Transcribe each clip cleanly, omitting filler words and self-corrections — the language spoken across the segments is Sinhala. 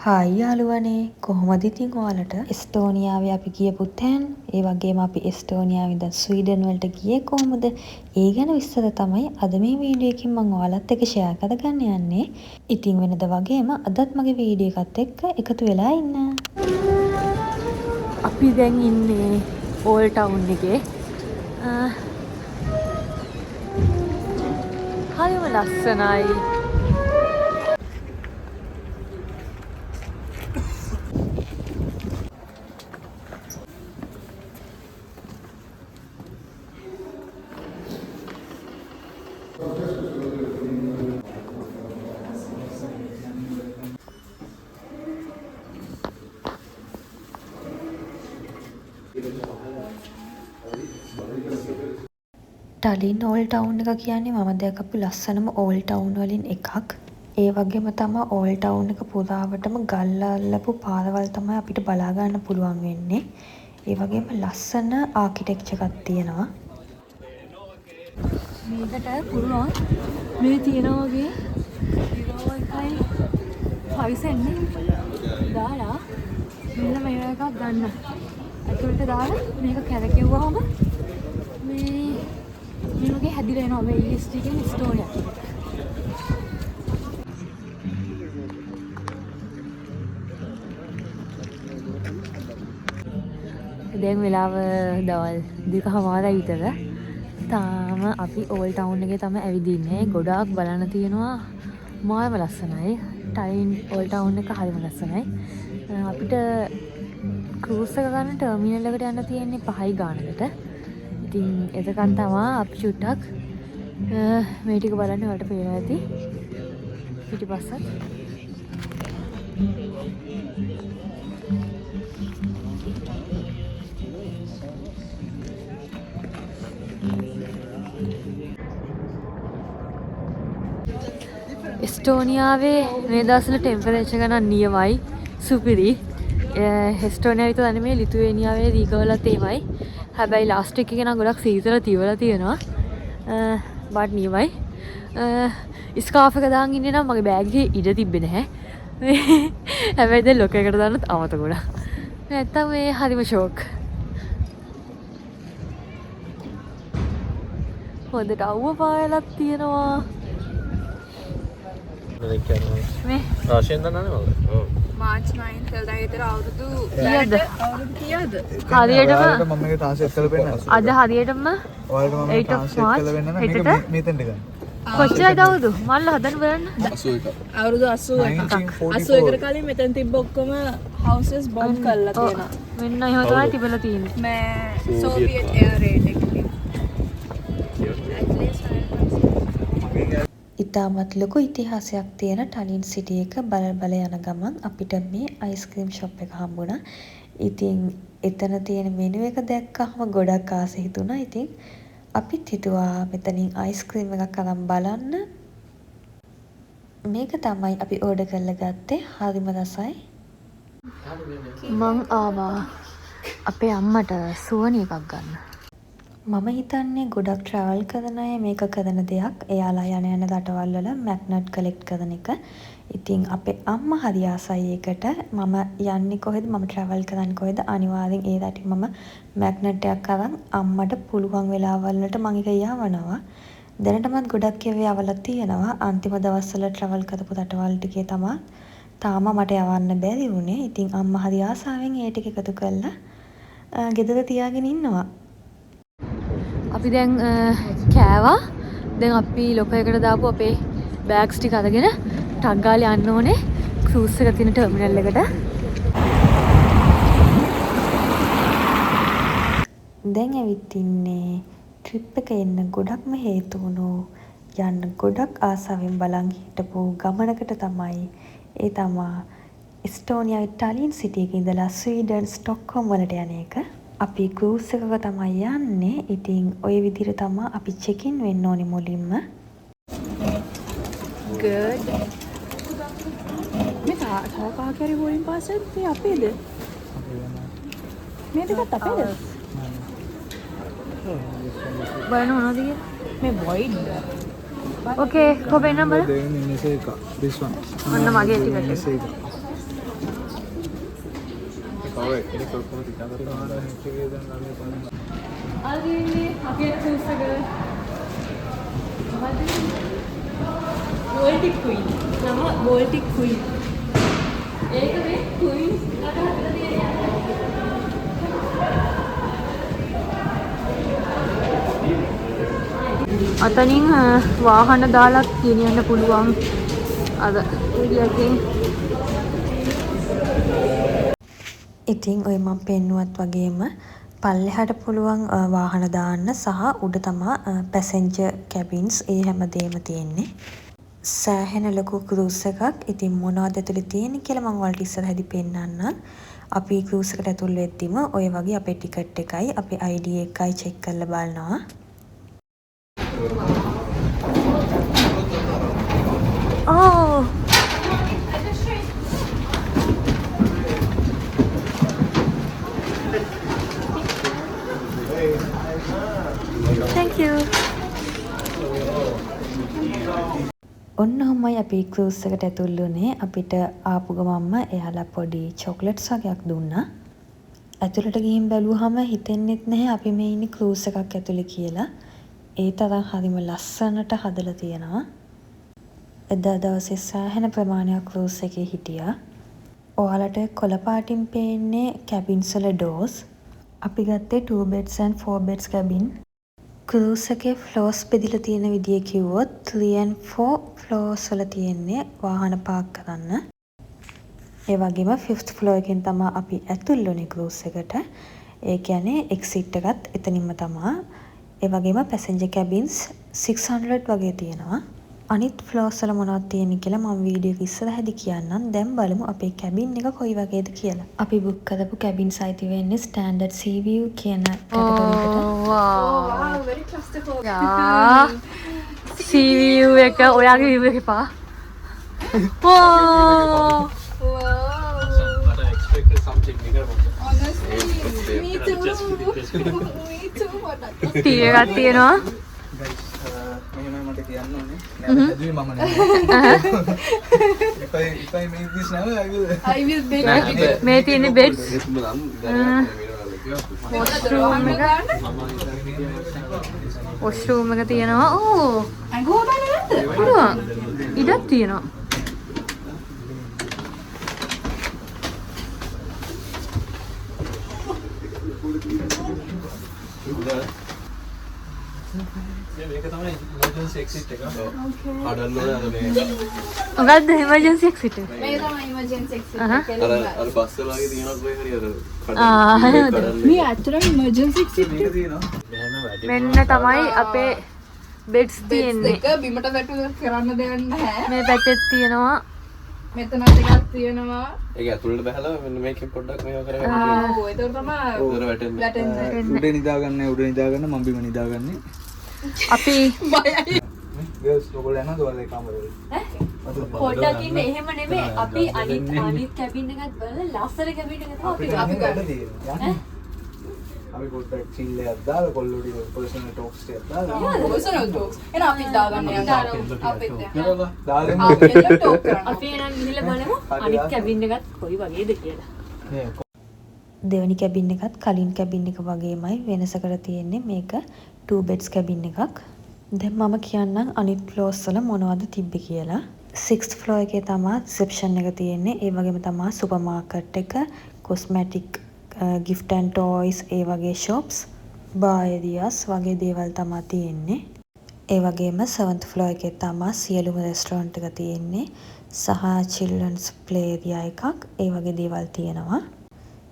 හායි යාළුවනේ කොහොමද ඉතින් ඔයාලට එස්තෝනියාවේ අපි ගියපු තැන් ඒ වගේම අපි එස්තෝනියාවේ ඉඳන් ස්වීඩන් වලට ගියේ කොහොමද ඒ ගැන විස්තර තමයි අද මේ වීඩියෝ එකකින් මම ඔයාලත් එක්ක ෂෙයා කරගන්න යන්නේ. ඉතින් වෙනද වගේම අදත් මගේ වීඩියෝ එකත් එක්ක එකතු වෙලා ඉන්න. අපි දැන් ඉන්නේ ඕල්ඩ් ටවුන් එකේ. හරිම ලස්සනයි. ටලින් ඕල්ඩ් ටවුන් එක කියන්නේ මම දැකපු ලස්සනම ඕල්ඩ් ටවුන් වලින් එකක්. ඒ වගේම තමයි ඕල්ඩ් ටවුන් එක පුරාවටම ගල් අල්ලපු පාරවල් තමයි අපිට බලා ගන්න පුළුවන් වෙන්නේ. ඒ වගේම ලස්සන ආකිටෙක්චර් එකක් තියෙනවා. මේකට පුළුවන් මේ තියෙනා වගේ 0.5 සෙන්ට් දාලා මෙන්න මේ එකක් ගන්න. ඇතුළට දාලා මේක කැරකෙව්වහම මේ වගේ හැදිලා එනවා මේ EST කියන ස්ටෝර් එක. දැන් වෙලාව දවල් 2:00 විතර. තාම අපි ඕල්ඩ් ටවුන් එකේ තමයි ඇවිදින්නේ. ගොඩාක් බලන්න තියෙනවා. මායම ලස්සනයි. ටයින් ඕල්ඩ් ටවුන් එක හරිම ලස්සනයි. අපිට ක්‍රූස් එක ගන්න ටර්මිනල් එකට යන්න තියෙන්නේ 5යි ගානකට. ඉතින් එතකන් තමයි අපි චුට්ටක් මේ ටික බලන්න වලට පේනවා ඇති. පිටිපස්සත් එස්ටෝනියාවේ මේ දවස්වල ටෙම්පරේචර් ගණන් නියමයි සුපිරි. එස්ටෝනියාව විතර නෙමෙයි ලිතුවේනියාවේ දීගවලත් එහෙමයි. හැබැයි ලාස්ට් එක එක නම් ගොඩක් සීතල තියවලා තියෙනවා. බට් නියමයි. ස්කාර්ෆ් එක දාන් ඉන්නේ නම් මගේ බෑග් එකේ ඉඩ තිබ්බේ නැහැ. හැබැයි දැන් ලොක එකට දාන්නත් අමතක වුණා. නැත්තම් මේ හරිම ෂෝක්. හොඳට අවුව පායලක් තියෙනවා. මේ රාශියෙන් දන්නවනේ මම. ඔව්. මාර්ච් 9 කල්දා විතර අවුරුදු කීයද? හරියටම මම මේක ට්‍රාන්ස්ලේට් කරලා පෙන්නන්න. අද හරියටම ඔයාලට මම ට්‍රාන්ස්ලේට් කරලා පෙන්නන්න මේක මෙතෙන්ට ගන්න. කොච්චරද අවුරුදු? මල්ල හදන්න බලන්න. 81. අවුරුදු 81ක්. 81කට කලින් මෙතන තිබ්බ ඔක්කොම houses bomb කරලා තියෙනවා. මෙන්න එහෙම තමයි තිබලා තියෙන්නේ. මේ සෝවියට් එයාර් රේට් එකකින්. ඉතාමත් ලොකු ඉතිහාසයක් තියෙන ටලින් සිටි එක බල යන ගමන් අපිට මේ අයිස්ක්‍රීම් ෂොප් එක හම්බුණා. ඉතින් එතන තියෙන මෙනු එක දැක්කම ගොඩක් ආස හිතුණා. ඉතින් අපිත් හිතුවා මෙතනින් අයිස්ක්‍රීම් එකක් අරන් බලන්න. මේක තමයි අපි ඕඩර් කරලා ගත්තේ. හරිම රසයි. මං ආවා අපේ අම්මට සුවනි එකක් ගන්න. මම හිතන්නේ ගොඩක් ට්‍රැවල් කරන අය මේක කරන දෙයක්. එයාලා යන රටවල් වල මැග්නට් කලෙක්ට් කරන එක. ඉතින් අපේ අම්මා හරි ආසයි ඒකට. මම යන්නේ කොහෙද? මම ට්‍රැවල් කරන්නේ කොහෙද? අනිවාර්යෙන් ඒ රටින් මම මැග්නට් එකක් අරන් අම්මට පුළුවන් වෙලාවල් වලට මම ඒක යවනවා. දැනටමත් ගොඩක් ඒවා යවලා තියෙනවා. අන්තිම දවස්වල ට්‍රැවල් කරපු රටවල් ටිකේ තමයි තාම මට යවන්න බැරි වුණේ. ඉතින් අම්මා හරි ආසාවෙන් ඒ ටික එකතු කරලා ගෙදර තියාගෙන ඉන්නවා. අපි දැන් කෑවා. දැන් අපි ලොක එකට දාපු අපේ බෑග්ස් ටික අරගෙන ටක් ගාලා යන්න ඕනේ ක්‍රූස් එක තියෙන ටර්මිනල් එකට. දැන් ඇවිත් ඉන්නේ ට්‍රිප් එක එන්න ගොඩක්ම හේතු වුණු යන්න ගොඩක් ආසාවෙන් බලන් හිටපු ගමනකට තමයි. ඒ තමයි එස්ටෝනියාවේ ටලින් සිටි එකේ ඉඳලා ස්වීඩන් ස්ටොක්හෝම් වලට යන එක. අපි ක්‍රූස් එකක තමයි යන්නේ. ඉතින් ওই විදිහට තමයි අපි චෙක් ඉන් වෙන්න ඕනේ මුලින්ම. good මේ තාකා කරේ වොයින් පාසෙත් මේ අපේද මේ දෙකත් අපේද බලන්න මොනවද කියන්නේ මේ void Okay, kau benar mana? This one. Mana mage tiket? This one. Baltic Queen. Nama Baltic Queen. ඒක මේ Queens අත හදලා තියෙනවා. අතනින් වාහන දාලා ගෙනියන්න පුළුවන් අද ඒරියකින්. ඉතින් ඔය මම පෙන්නුවත් වගේම පල්ලෙහාට පුළුවන් වාහන දාන්න සහ උඩ තමා පැසෙන්ජර් කැබින්ස් ඒ හැමදේම තියෙන්නේ. සෑහෙන ලොකු ක්‍රූස් එකක්. ඉතින් මොනවද ඇතුලේ තියෙන්නේ කියලා මම ඔයාලට ඉස්සරහදී පෙන්නන්නම්. අපි ක්‍රූස් එකට ඇතුල් වෙද්දිම ඔය වගේ අපේ ටිකට් එකයි අපේ ID එකයි චෙක් කරලා බලනවා. Oh. Thank you. ඔන්න ඔහොමයි අපි ක්‍රූස් එකට ඇතුල් වුණේ. අපිට ආපු ගමන්ම එයාලා පොඩි චොක්ලට්ස් වගේක් දුන්නා. ඇතුළට ගිහින් බැලුවහම හිතෙන්නෙත් නැහැ අපි මේ ඉන්නේ ක්‍රූස් එකක් ඇතුලේ කියලා. ඒ තරම් හරිම ලස්සනට හදලා තියෙනවා. එදා දවසේ සෑහෙන ප්‍රමාණයක් ක්‍රූස් එකේ හිටියා. ඔයාලට කොළ පාටින් පේන්නේ කැබින්ස් වල ඩෝර්ස්. අපි ගත්තේ 2 beds and 4 beds cabin. Cruise එකේ ෆ්ලෝර්ස් බෙදලා තියෙන විදිය කිව්වොත් 3 and 4 ෆ්ලෝර්ස් වල තියෙන්නේ වාහන පාක් කරන්න. ඒ වගේම 5th floor එකෙන් තමයි අපි ඇතුල් වුණේ ක්‍රූස් එකට. ඒ කියන්නේ එක්සිට් එකත් එතනින්ම තමයි. ඒ වගේම පැසෙන්ජර් කැබින්ස් 600 වගේ තියෙනවා. අනිත් ෆ්ලෝර්ස් වල මොනවද තියෙන්නේ කියලා මම වීඩියෝ එක ඉස්සරහදී කියන්නම්. දැන් බලමු අපේ කැබින් එක කොයි වගේද කියලා. අපි බුක් කරපු කැබින් සයිති වෙන්නේ ස්ටෑන්ඩඩ් sea view කියන කැටගරි එකට. Wow, very claustrophobic. යා sea view එක ඔයාගේ view එක පා. Wow. But I expected something bigger. Honestly, me too. Me too. T එකක් තියෙනවා. මෙහෙමයි මට කියන්න ඕනේ. නෑ හැදුවේ මම නෙමෙයි. If I make this now I will bake it. මේ තියෙන බෙඩ්ස් වොෂ්රූම් එක තියෙනවා. ඕ අඟෝ බලන්න. පුළුවන්. ඉඩක් තියෙනවා. මේක තමයි emergency exit එක. හදන්න ඕනේ අර මේ මොකද්ද emergency exit එක? මේ තමයි emergency exit අහහ. එක. අර බස් වල වගේ තියෙනවා කොයි හරි අර මේ ඇත්තටම emergency exit මේක තියෙනවා. මෙන්න තමයි අපේ බෙඩ්ස් තියෙන්නේ. එක බිමට වැටුන කරන්න දෙයක් නැහැ. මේ පැත්තේ තියෙනවා. මෙතන ටිකක් තියෙනවා. ඒක ඇතුළට බහලා මෙන්න මේකෙන් පොඩ්ඩක් මේව කරගන්න. ඔව් ඒක තමයි උදේට වැටෙන්නේ. වැටෙන්නේ. උඩ නිදාගන්න උඩ නිදාගන්න මම බිම නිදාගන්නේ. අපි බයයි. ගර්ල්ස් ඔයගොල්ලෝ යනවද ඔයාලගේ කාමරේ? පොඩ්ඩක් ඉන්න එහෙම නෙමෙයි. අපි අනිත් කැබින් එකත් බලලා ලස්සන කැබින් එක තමයි අපි ගන්න. අපි පොඩ්ඩක් chill එකක් දාලා කොල්ලෝ ටික personal talks ටිකක් දාලා personal talks. එහෙනම් අපි දාගන්න යනවා. අපිත් දාලා අපි talk කරනවා. අපි එනම් ගිහලා බලමු අනිත් කැබින් එකත් කොයි වගේද කියලා. දෙවෙනි කැබින් එකත් කලින් කැබින් එක වගේමයි වෙනසකට තියෙන්නේ මේක 2 beds කැබින් එකක්. දැන් මම කියන්නම් අනිත් ෆ්ලෝර්ස් වල මොනවද තිබ්බේ කියලා. 6th floor එකේ තමයි reception එක තියෙන්නේ. ඒ වගේම තමයි සුපර් මාකට් එක, cosmetic gift and toys ඒ වගේ shops, bar areas වගේ දේවල් තමයි තියෙන්නේ. ඒ වගේම 7th floor එකේ තමයි සියලුම restaurant එක තියෙන්නේ සහ children's play area එකක් ඒ වගේ දේවල් තියෙනවා.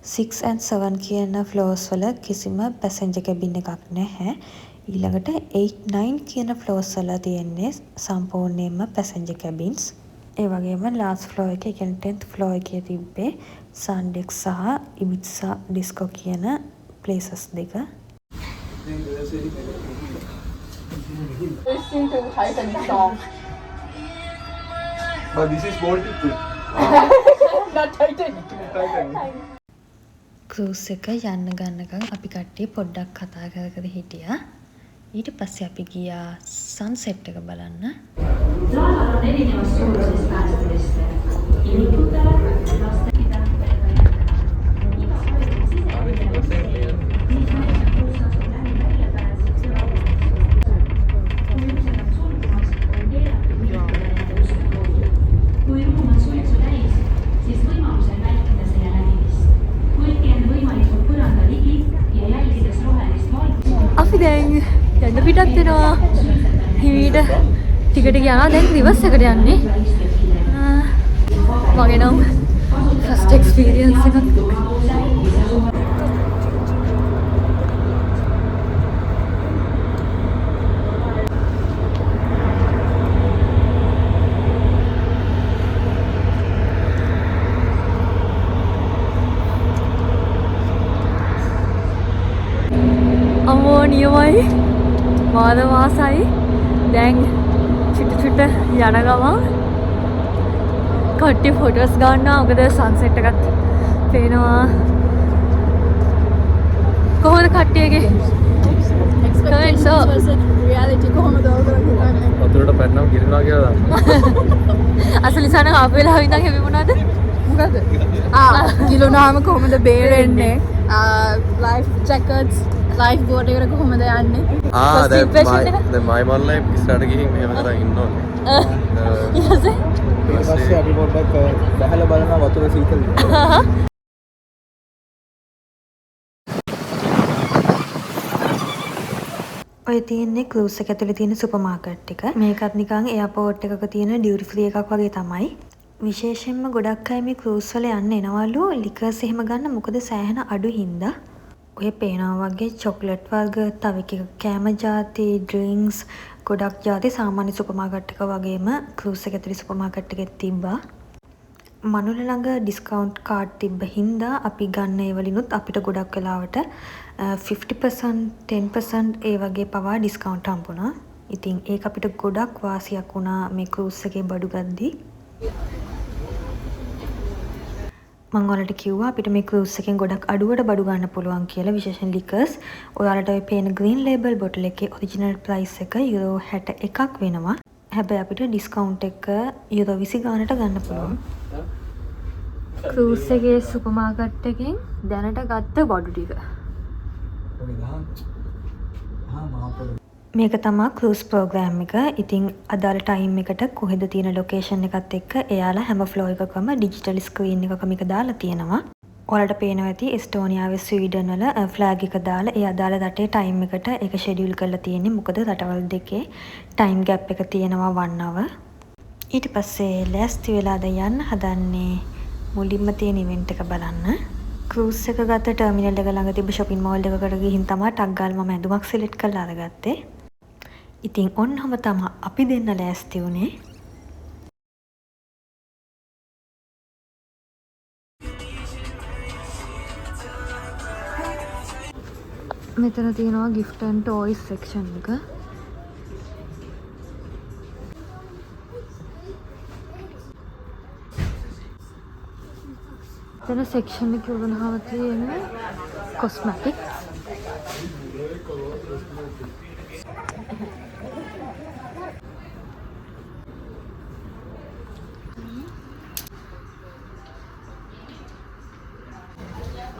6 and 7 කියන ෆ්ලෝර්ස් වල කිසිම පැසෙන්ජර් කැබින් එකක් නැහැ. ඊළඟට 8 9 කියන ෆ්ලෝර්ස් වල තියෙන්නේ සම්පූර්ණයෙන්ම පැසෙන්ජර් කැබින්ස්. ඒ වගේම ලාස්ට් ෆ්ලෝර් එකේ කියන්නේ 10th ෆ්ලෝර් එකේ තිබ්බේ සන්ඩෙක් සහ ඉබිත්සා ඩිස්කෝ කියන ප්ලේසස් දෙක. Listen to Titanic song. but this is Baltic too. Not Titanic. Cruise එක යන්න ගන්නකම් අපි කට්ටිය පොඩ්ඩක් කතා කර කර හිටියා. ඊට පස්සේ අපි ගියා සන්සෙට් එක බලන්න. අපි දැන් යන්න පිටත් වෙනවා. හිමීට ටිකට ගියා දැන් රිවර්ස් එකට යන්නේ. මගේ නම් ෆස්ට් එක්ස්පීරියන්ස් එකක්. අම්මෝ නියමයි මාද වාසයි දැන් චුට්ට යන ගමන් කට්ටිය ෆොටෝස් ගන්නවා මොකද සන්සෙට් එකත් පේනවා කොහොමද කට්ටියගේ කමෙන්ට්ස් රියැලිටි කොහොමද ඔයගොල්ලෝ වතුරට පැන්නම් ගිරිනවා කියලා අසලිසන ආපු වෙලාව ඉඳන් හැමි මොනවද මොකද කිලුනාම කොහොමද බේරෙන්නේ ලයිෆ් ජැකට්ස් ලයිෆ් බෝට් එකට කොහොමද යන්නේ දැන් මයි මල්ලයි ඉස්සරහට ගිහින් මෙහෙම කරන් ඉන්න ඕනේ ඊපස්සේ ඊට පස්සේ අපි පොඩ්ඩක් බහැලා බලනවා වතුර සීතලද. ඔය තියෙන්නේ ක්‍රූස් එක ඇතුලේ තියෙන සුපර් මාකට් එක. මේකත් නිකන් එයාපෝට් එකක තියෙන ඩියුටි ෆ්‍රී එකක් වගේ තමයි. විශේෂයෙන්ම ගොඩක් අය මේ ක්‍රූස් වල යන්න එනවලු ලිකර්ස් එහෙම ගන්න මොකද සෑහෙන අඩු හින්දා. ඔය පේනවා වගේ චොක්ලට් වර්ග, තව එක කෑම ಜಾති, ඩ්‍රින්ක්ස් ගොඩක් ಜಾති සාමාන්‍ය සුපර් මාකට් එක වගේම ක්‍රූස් එක ඇතුලේ සුපර් මාකට් එකෙත් තිබ්බා. මනුල ළඟ ඩිස්කවුන්ට් කාඩ් තිබ්බ හින්දා අපි ගන්න ඒ වලිනුත් අපිට ගොඩක් වෙලාවට 50% 10% ඒ වගේ පවා ඩිස්කවුන්ට් හම්බුණා. ඉතින් ඒක අපිට ගොඩක් වාසියක් වුණා මේ ක්‍රූස් එකේ බඩු ගද්දි. මම ඔයාලට කිව්වා අපිට මේ ක්‍රූස් එකෙන් ගොඩක් අඩුවට බඩු ගන්න පුළුවන් කියලා විශේෂයෙන් ලිකර්ස්. ඔයාලට ඔය පේන ග්‍රීන් ලේබල් බොටල් එකේ ඔරිජිනල් ප්‍රයිස් එක යුරෝ 61ක් වෙනවා. හැබැයි අපිට ඩිස්කවුන්ට් එක යුරෝ 20 ගානට ගන්න පුළුවන්. ක්‍රූස් එකේ සුපර් මාකට් එකෙන් දැනට ගත්ත බඩු ටික. මේක තමයි ක්‍රූස් ප්‍රෝග්‍රෑම් එක. ඉතින් අදාළ ටයිම් එකට කොහෙද තියෙන ලොකේෂන් එකත් එක්ක එයාලා හැම ෆ්ලෝ එකකම ඩිජිටල් ස්ක්‍රීන් එකක මේක දාලා තියෙනවා. ඔයාලට පේනවා ඇති එස්ටෝනියාවේ ස්වීඩන් වල ෆ්ලෑග් එක දාලා ඒ අදාළ රටේ ටයිම් එකට ඒක ෂෙඩියුල් කරලා තියෙන්නේ. මොකද රටවල් දෙකේ ටයිම් ගැප් එක තියෙනවා 1 hour. ඊට පස්සේ ලෑස්ති වෙලාද යන්න හදන්නේ මුලින්ම තියෙන ඉවෙන්ට් එක බලන්න. ක්‍රූස් එක ගත්ත ටර්මිනල් එක ළඟ තිබ්බ shopping mall එකකට ගිහින් තමයි ටක් ගාලා මම ඇඳුමක් සිලෙක්ට් කරලා අරගත්තේ. ඉතින් ඔන්නම තමයි අපි දෙන්න ලෑස්ති වුණේ. මෙතන තියෙනවා gift and toys section එක. මෙතන section එක උගනහම තියෙන්නේ cosmetics.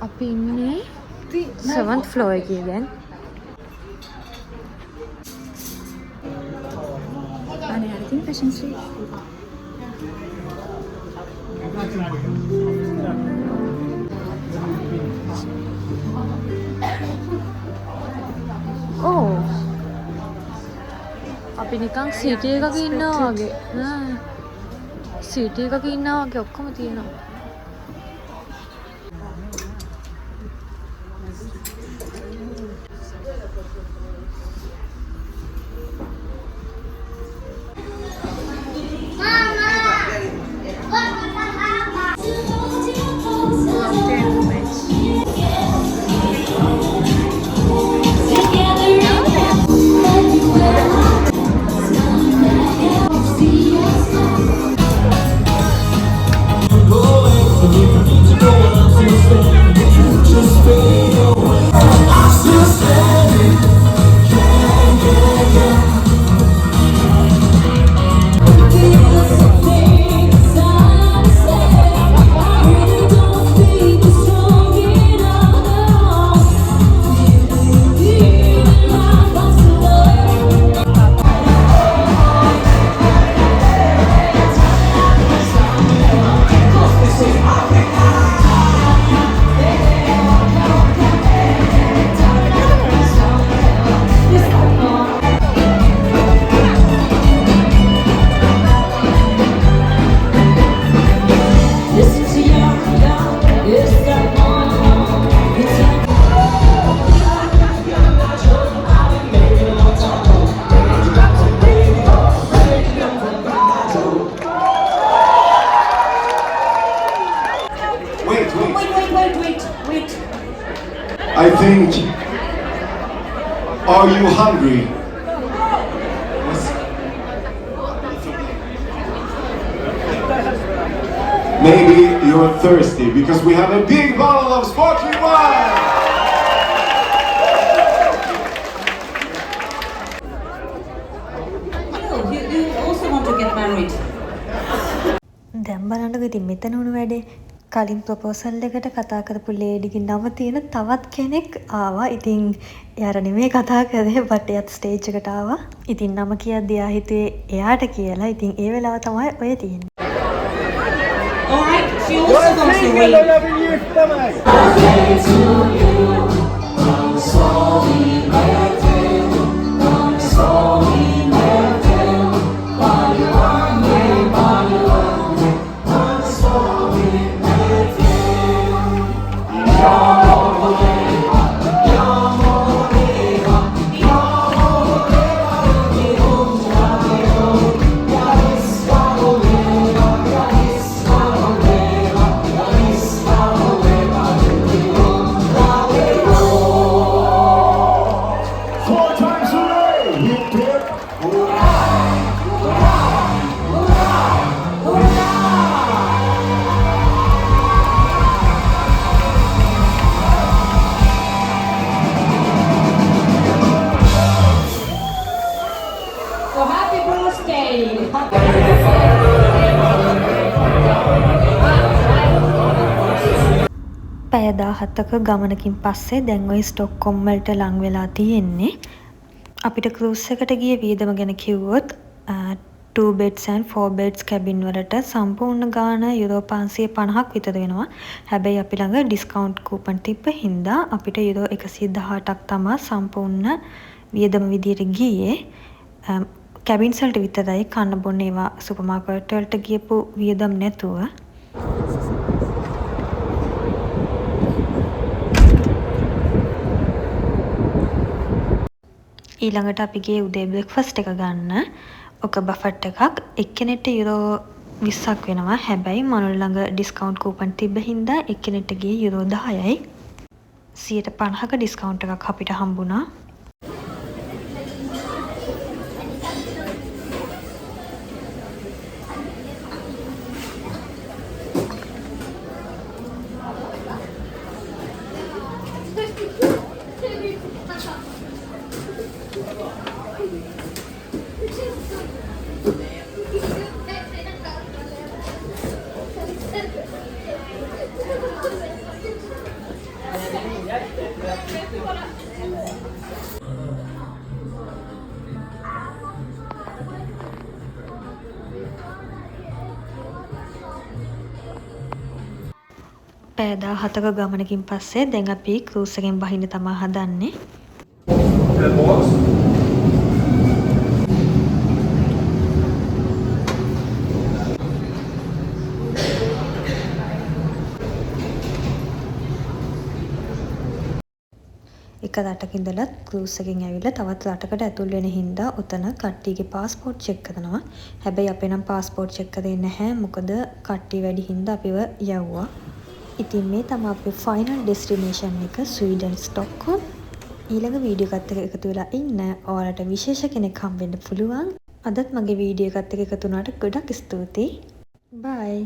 අපි ඉන්නේ 7th floor එකේ දැන්. අනේ I think fashion street. ඕ අපි නිකන් සිටි එකක ඉන්නවා වගේ. සිටි එකක ඉන්නවා වගේ ඔක්කොම තියෙනවා. Oh Are you hungry? Maybe you're thirsty because we have a big bottle of sparkling wine. You also want to get married? දැන් බලන්නකො ඉතින් මෙතන උණු වැඩේ. කලින් ප්‍රොපෝසල් එකට කතා කරපු ලේඩිගේ නම තියෙන තවත් කෙනෙක් ආවා. ඉතින් එයාට නෙමෙයි කතා කරේ බට් එයාත් ස්ටේජ් එකට ආවා. ඉතින් නම කියද්දී එයා හිතුවේ එයාට කියලා. ඉතින් ඒ වෙලාව තමයි ඔය තියෙන්නේ. Alright, she also wants to read. So happy birthday! පැය 17ක ගමනකින් පස්සේ දැන් ওই ස්ටොක්හෝම් වලට ලං වෙලා තියෙන්නේ. අපිට ක්‍රූස් එකට ගිය වියදම ගැන කිව්වොත් 2 beds and 4 beds cabin වලට සම්පූර්ණ ගාණ යුරෝ 550ක් විතර වෙනවා. හැබැයි අපි ළඟ ඩිස්කවුන්ට් කූපන් තිබ්බ හින්දා අපිට යුරෝ 118ක් තමයි සම්පූර්ණ වියදම විදියට ගියේ. කැබින්ස් වලට විතරයි කන්න බොන්න ඒවා සුපර් මාකට් වලට ගියපු වියදම් නැතුව. ඊළඟට අපි ගියේ උදේ බ්‍රෙක්ෆාස්ට් එක ගන්න. ඔක බෆට් එකක්. එක්කෙනෙක්ට යුරෝ 20ක් වෙනවා. හැබැයි මනුල ළඟ ඩිස්කවුන්ට් කූපන් තිබ්බ හින්දා එක්කෙනෙක්ට ගියේ යුරෝ 10යි. 150ක ඩිස්කවුන්ට් එකක් අපිට හම්බුණා. පැය 17ක ගමනකින් පස්සේ දැන් අපි ක්‍රූස් එකෙන් බහින්න තමයි හදන්නේ. එක රටක ඉඳලා ක්‍රූස් එකෙන් ඇවිල්ලා තවත් රටකට ඇතුල් වෙන හින්දා උතන කට්ටියගේ પાස්පෝර්ට් චෙක් කරනවා. හැබැයි අපේ නම් પાස්පෝර්ට් චෙක් කරේ නැහැ. මොකද කට්ටිය වැඩි හින්දා අපිව යවුවා. ඉතින් මේ තමයි අපේ ෆයිනල් ඩෙස්ටිනේෂන් එක ස්වීඩන් ස්ටොක්හෝම්. ඊළඟ වීඩියෝ එකත් එක්ක එකතු වෙලා ඉන්න. ඔයාලට විශේෂ කෙනෙක් හම්බෙන්න පුළුවන්. අදත් මගේ වීඩියෝ එකත් එක්ක එකතු වුණාට ගොඩක් ස්තුතියි. බයි.